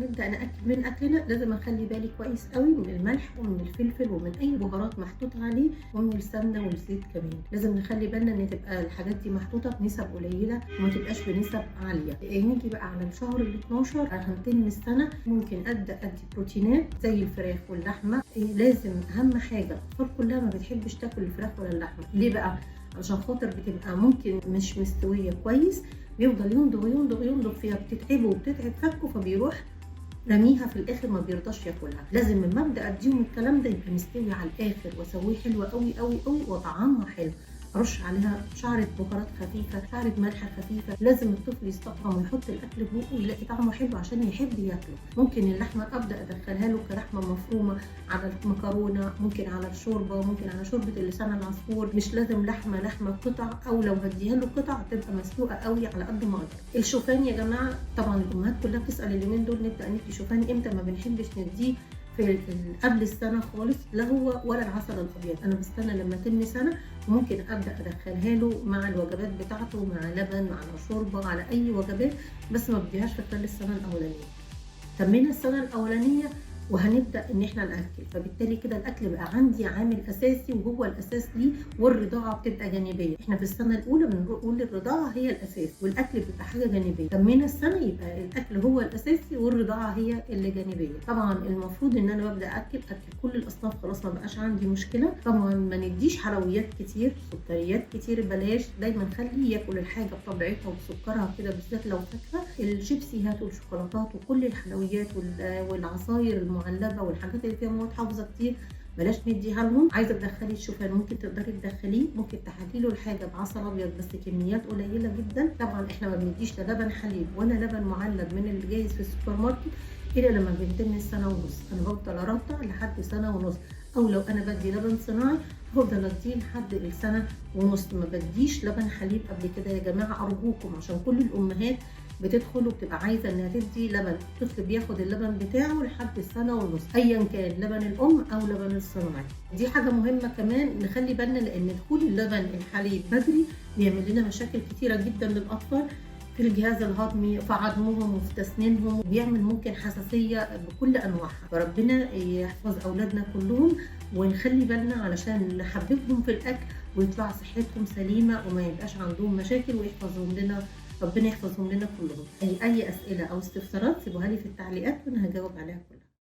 هنبدا ناكل من اكلنا لازم اخلي بالي كويس قوي من الملح ومن الفلفل ومن اي بهارات محطوط عليه ومن السمنه والزيت كمان. لازم نخلي بالنا ان تبقى الحاجات دي محطوطه بنسب قليله وما تبقاش بنسب عاليه. نيجي بقى على الشهر ال 12 هنتم السنه، ممكن ادي بروتينات زي الفراخ واللحمه. لازم اهم حاجه الاطفال كلها ما بتحبش تاكل الفراخ ولا اللحمه. ليه بقى؟ عشان خاطر بتبقى ممكن مش مستويه كويس، بيفضل يمضغ يمضغ يمضغ فيها، بتتعبه وبتتعب فكه، فبيروح رميها في الاخر ما بيرضاش ياكلها. لازم لما ابدا اديهم الكلام ده يبقى مستوي على الاخر واسويه حلو قوي قوي قوي وطعمها حلو. ارش عليها شعره بهارات خفيفه، شعره ملح خفيفه. لازم الطفل يستطعم ويحط الاكل في بقه ويلاقي طعمه حلو عشان يحب ياكله. ممكن اللحمه ابدا ادخلها له كلحمه مفرومه على المكرونه، ممكن على الشوربه، ممكن على شوربه اللسان العصفور. مش لازم لحمه قطع، او لو هديها له قطع تبقى مسلوقه قوي على قد ما اقدر. الشوفان يا جماعه طبعا الامهات كلها بتسال اليومين دول نبدا ندي شوفان امتى. ما بنحبش نديه في قبل السنه خالص، لا هو ولا العسل الابيض. انا بستنى لما تم سنه وممكن ابدا ادخلها له مع الوجبات بتاعته، مع لبن، مع شوربه، على اي وجبات، بس ما بديهاش في خلال السنه الاولانيه. تمينا السنه الاولانيه وهنبدا ان احنا ناكل، فبالتالي كده الاكل بقى عندي عامل اساسي وهو الاساس ليه، والرضاعه بتبقى جانبيه. احنا في السنه الاولى بنقول الرضاعه هي الاساس والاكل بيبقى حاجه جانبيه. تمينا السنه يبقى الاكل هو الاساسي والرضاعه هي اللي جانبيه. طبعا المفروض ان انا ببدا اكل كل الاصناف، خلاص ما بقاش عندي مشكله. طبعا ما نديش حلويات كتير، سكريات كتير بلاش. دايما خليه ياكل الحاجه بطبيعتها وبسكرها كده، بالذات لو فاكهه. الشيبسيهات والشوكولاتات وكل الحلويات والعصاير المعلبه والحاجات اللي فيها مواد حافظه كتير بلاش نديها لهم. عايزه تدخلي الشوفان ممكن تقدري تدخليه، ممكن تحلي له الحاجه بعسل ابيض بس كميات قليله جدا. طبعا احنا ما بنديش لا لبن حليب ولا لبن معلب من اللي جايز في السوبر ماركت الا لما بنتم السنه ونص. انا بفضل ارضع لحد سنه ونص، او لو انا بدي لبن صناعي هفضل اديه لحد السنه ونص. ما بديش لبن حليب قبل كده يا جماعه ارجوكم، عشان كل الامهات بتدخل وبتبقى عايزه انها تدي لبن. الطفل بياخد اللبن بتاعه لحد السنه ونص ايا كان لبن الام او لبن الصناعي. دي حاجه مهمه كمان نخلي بالنا، لان دخول اللبن الحليب بدري بيعمل لنا مشاكل كتيره جدا للاطفال في الجهاز الهضمي، في عظمهم وفي تسنينهم، بيعمل ممكن حساسيه بكل انواعها. فربنا يحفظ اولادنا كلهم ونخلي بالنا علشان نحببهم في الاكل ويطلع صحتهم سليمه وما يبقاش عندهم مشاكل، ويحفظهم لنا ربنا يحفظهم لنا كلهم. اي اسئله او استفسارات سيبوها لي في التعليقات وانا هجاوب عليها كلها.